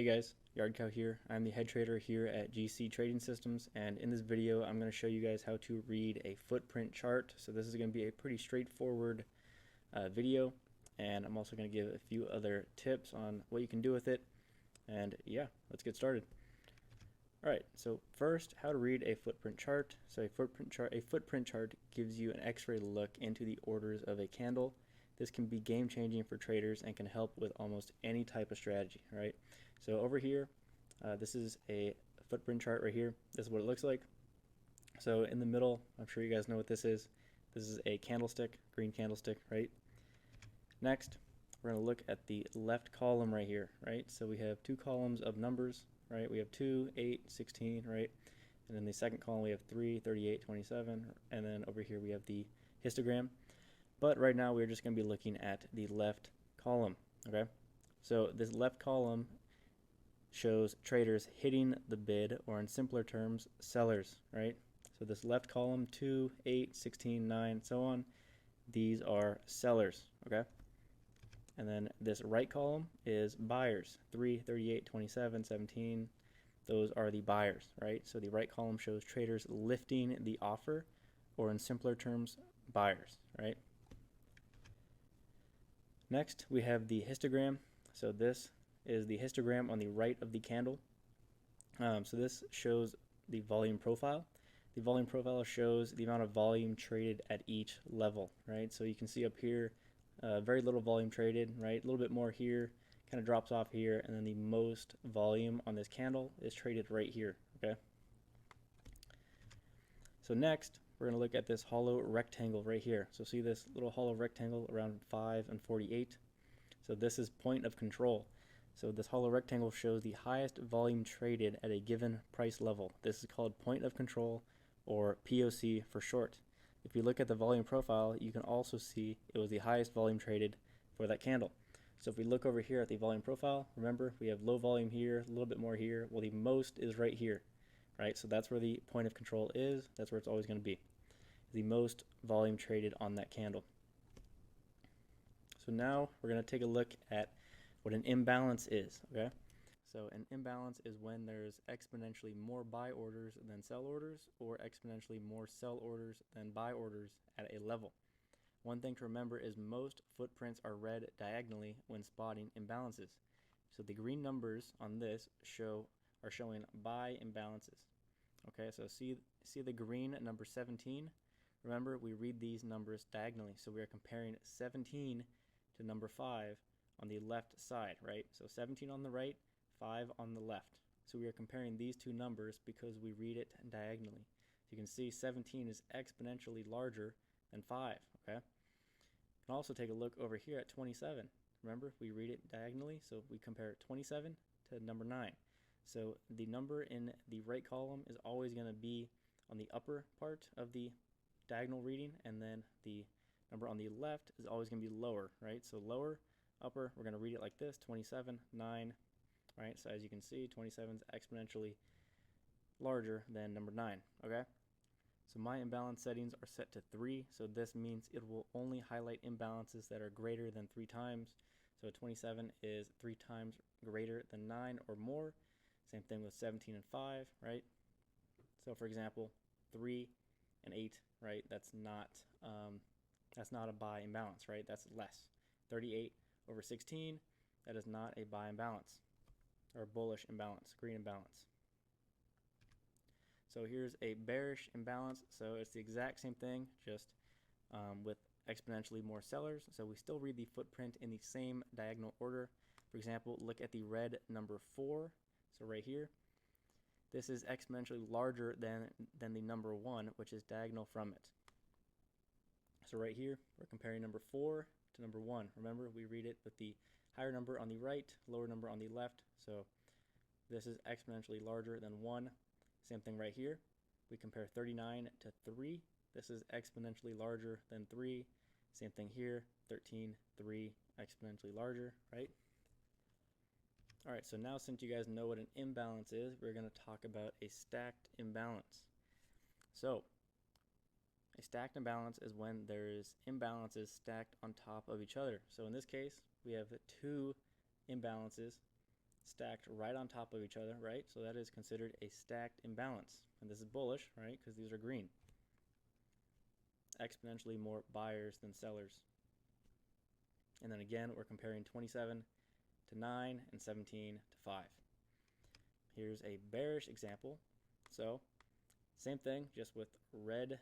Hey guys, Yard Cow here. I'm the head trader here at GC Trading Systems, and in this video I'm going to show you guys how to read a footprint chart. So this is going to be a pretty straightforward video, and I'm also going to give a few other tips on what you can do with it. And yeah, let's get started. Alright, so first, how to read a footprint chart. So a footprint chart gives you an x-ray look into the orders of a candle. This can be game changing for traders and can help with almost any type of strategy, right? So over here, this is a footprint chart right here. This is what it looks like. So in the middle, I'm sure you guys know what this is. This is a candlestick, green candlestick, right? Next, we're going to look at the left column right here, right? So we have two columns of numbers, right? We have 2, 8, 16, right? And then the second column we have 3, 38, 27, and then over here we have the histogram. But right now we're just going to be looking at the left column, okay? So this left column shows traders hitting the bid, or in simpler terms, sellers, right? So this left column, 2, 8, 16, 9, so on, these are sellers, okay? And then this right column is buyers, 3, 38, 27, 17, those are the buyers, right? So the right column shows traders lifting the offer, or in simpler terms, buyers, right? Next, we have the histogram. So this is the histogram on the right of the candle. So this shows the volume profile. The volume profile shows the amount of volume traded at each level, right? So you can see up here, very little volume traded, right? A little bit more here, kind of drops off here, and then the most volume on this candle is traded right here, okay? So next, we're going to look at this hollow rectangle right here. So see this little hollow rectangle around 5 and 48? So this is point of control. So this hollow rectangle shows the highest volume traded at a given price level. This is called point of control, or POC for short. If you look at the volume profile, you can also see it was the highest volume traded for that candle. So if we look over here at the volume profile, remember we have low volume here, a little bit more here. Well, the most is right here, right? So that's where the point of control is. That's where it's always going to be. The most volume traded on that candle. So now we're going to take a look at what an imbalance is, okay? So an imbalance is when there's exponentially more buy orders than sell orders, or exponentially more sell orders than buy orders at a level. One thing to remember is most footprints are read diagonally when spotting imbalances. So the green numbers on this are showing buy imbalances. Okay, so see the green at number 17? Remember, we read these numbers diagonally, so we are comparing 17 to number 5 on the left side, right? So 17 on the right, 5 on the left. So we are comparing these two numbers because we read it diagonally. You can see 17 is exponentially larger than 5, okay? You can also take a look over here at 27. Remember, we read it diagonally, so we compare 27 to number 9. So the number in the right column is always going to be on the upper part of the diagonal reading, and then the number on the left is always going to be lower, right? So lower, upper, we're going to read it like this, 27, 9, right? So as you can see, 27 is exponentially larger than number 9, okay? So my imbalance settings are set to 3, so this means it will only highlight imbalances that are greater than 3 times. So 27 is 3 times greater than 9 or more. Same thing with 17 and 5, right? So for example, 3 and 8, right? That's not a buy imbalance, right? That's less. 38 over 16, that is not a buy imbalance, or bullish imbalance, green imbalance. So here's a bearish imbalance. So it's the exact same thing, just with exponentially more sellers. So we still read the footprint in the same diagonal order. For example, look at the red number 4. So right here, this is exponentially larger than the number 1, which is diagonal from it. So right here, we're comparing number 4 to number 1. Remember, we read it with the higher number on the right, lower number on the left. So this is exponentially larger than 1. Same thing right here. We compare 39 to 3. This is exponentially larger than 3. Same thing here, 13, 3, exponentially larger, right? All right, so now since you guys know what an imbalance is, we're going to talk about a stacked imbalance. So a stacked imbalance is when there's imbalances stacked on top of each other. So in this case, we have 2 imbalances stacked right on top of each other, right? So that is considered a stacked imbalance. And this is bullish, right? Because these are green. Exponentially more buyers than sellers. And then again, we're comparing 27 to 9 and 17 to 5. Here's a bearish example. So same thing, just with red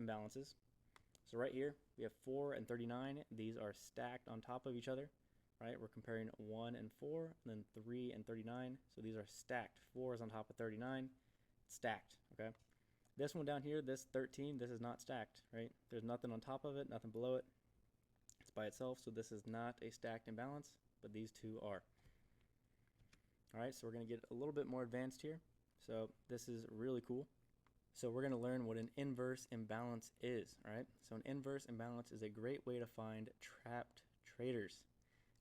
imbalances. So right here, we have 4 and 39. These are stacked on top of each other, right? We're comparing 1 and 4, and then 3 and 39. So these are stacked. 4 is on top of 39, stacked, okay? This one down here, this 13, this is not stacked, right? There's nothing on top of it, nothing below it. It's by itself, so this is not a stacked imbalance, but these two are. All right, so we're going to get a little bit more advanced here. So this is really cool. So we're going to learn what an inverse imbalance is, right? So an inverse imbalance is a great way to find trapped traders.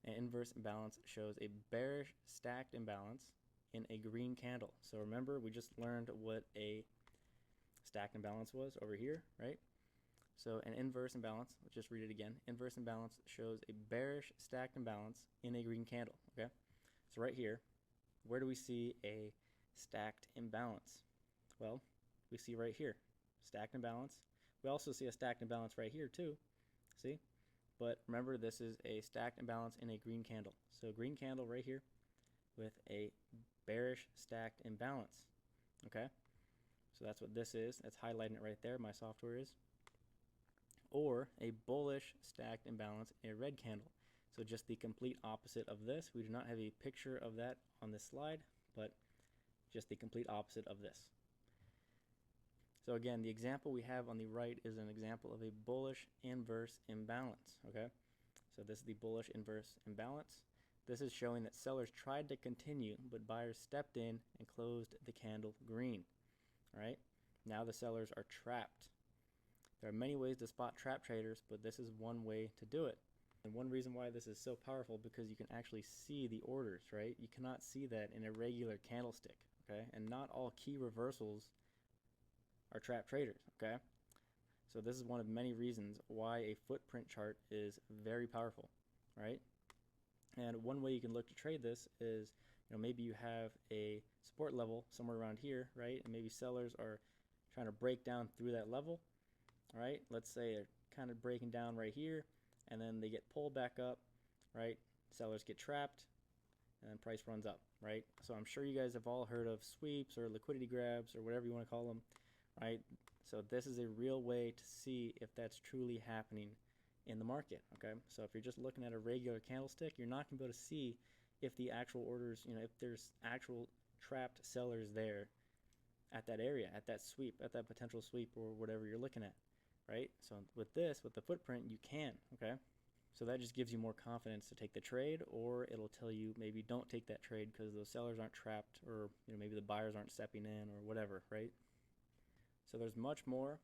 An inverse imbalance shows a bearish stacked imbalance in a green candle. So remember, we just learned what a stacked imbalance was over here, right? So an inverse imbalance, let's just read it again. Inverse imbalance shows a bearish stacked imbalance in a green candle, okay? So right here, where do we see a stacked imbalance? Well, we see right here, stacked imbalance. We also see a stacked imbalance right here too, see? But remember, this is a stacked imbalance in a green candle. So green candle right here with a bearish stacked imbalance, okay? So that's what this is. That's highlighting it right there, my software is. Or a bullish stacked imbalance in a red candle. So just the complete opposite of this. We do not have a picture of that on this slide, but just the complete opposite of this. So again, the example we have on the right is an example of a bullish inverse imbalance, okay? So this is the bullish inverse imbalance. This is showing that sellers tried to continue, but buyers stepped in and closed the candle green, right? Now the sellers are trapped. There are many ways to spot trap traders, but this is one way to do it. And one reason why this is so powerful, because you can actually see the orders, right? You cannot see that in a regular candlestick, okay? And not all key reversals are trap traders, okay? So this is one of many reasons why a footprint chart is very powerful, right? And one way you can look to trade this is, maybe you have a support level somewhere around here, right? And maybe sellers are trying to break down through that level, right? Let's say they're kind of breaking down right here, and then they get pulled back up, right? Sellers get trapped, and then price runs up, right? So I'm sure you guys have all heard of sweeps or liquidity grabs or whatever you want to call them, right? So this is a real way to see if that's truly happening in the market, okay? So if you're just looking at a regular candlestick, you're not going to be able to see if the actual orders, if there's actual trapped sellers there at that area, at that sweep, at that potential sweep or whatever you're looking at, right? So with this, with the footprint, you can, okay? So that just gives you more confidence to take the trade, or it'll tell you maybe don't take that trade because those sellers aren't trapped, or maybe the buyers aren't stepping in or whatever, right? So there's much more.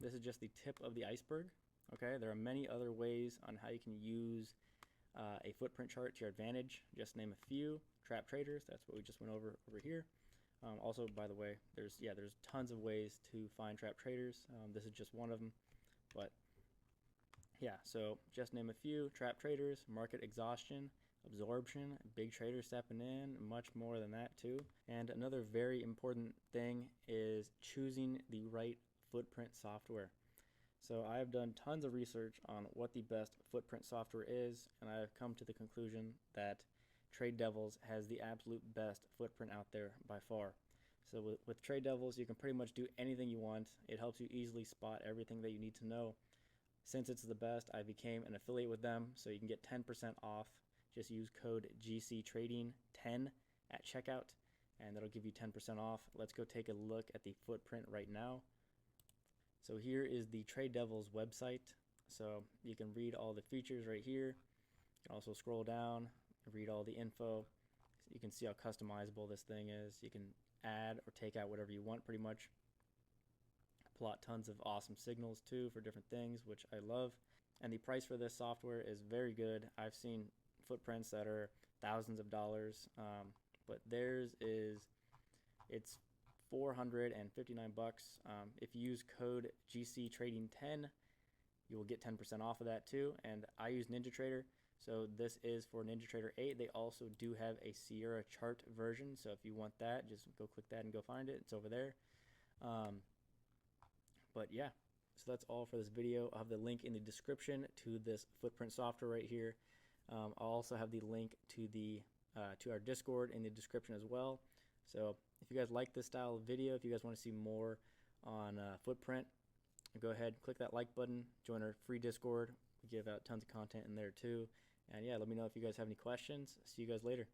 This is just the tip of the iceberg, okay? There are many other ways on how you can use a footprint chart to your advantage. Just name a few. Trap traders, that's what we just went over here. Also, by the way, there's tons of ways to find trap traders. This is just one of them, but yeah, so just name a few. Trap traders, market exhaustion, absorption, big traders stepping in, much more than that too. And another very important thing is choosing the right footprint software. So I've done tons of research on what the best footprint software is, and I've come to the conclusion that Trade Devils has the absolute best footprint out there by far. So with Trade Devils, you can pretty much do anything you want. It helps you easily spot everything that you need to know. Since it's the best, I became an affiliate with them, so you can get 10% off. Just use code GCTrading10 at checkout, and that'll give you 10% off. Let's go take a look at the footprint right now. So here is the Trade Devils website. So you can read all the features right here. You can also scroll down, read all the info. You can see how customizable this thing is. You can add or take out whatever you want pretty much. Plot tons of awesome signals too for different things, which I love. And the price for this software is very good. I've seen footprints that are thousands of dollars, but theirs it's $459. If you use code GCTrading10, you will get 10% off of that too. And I use NinjaTrader, So this is for NinjaTrader 8. They also do have a Sierra chart version. So if you want that, just go click that and go find it. It's over there. But yeah, so that's all for this video. I'll have the link in the description to this footprint software right here. I'll also have the link to our Discord in the description as well. So if you guys like this style of video, if you guys want to see more on footprint, go ahead, click that like button, join our free Discord. We give out tons of content in there too. And yeah, let me know if you guys have any questions. See you guys later.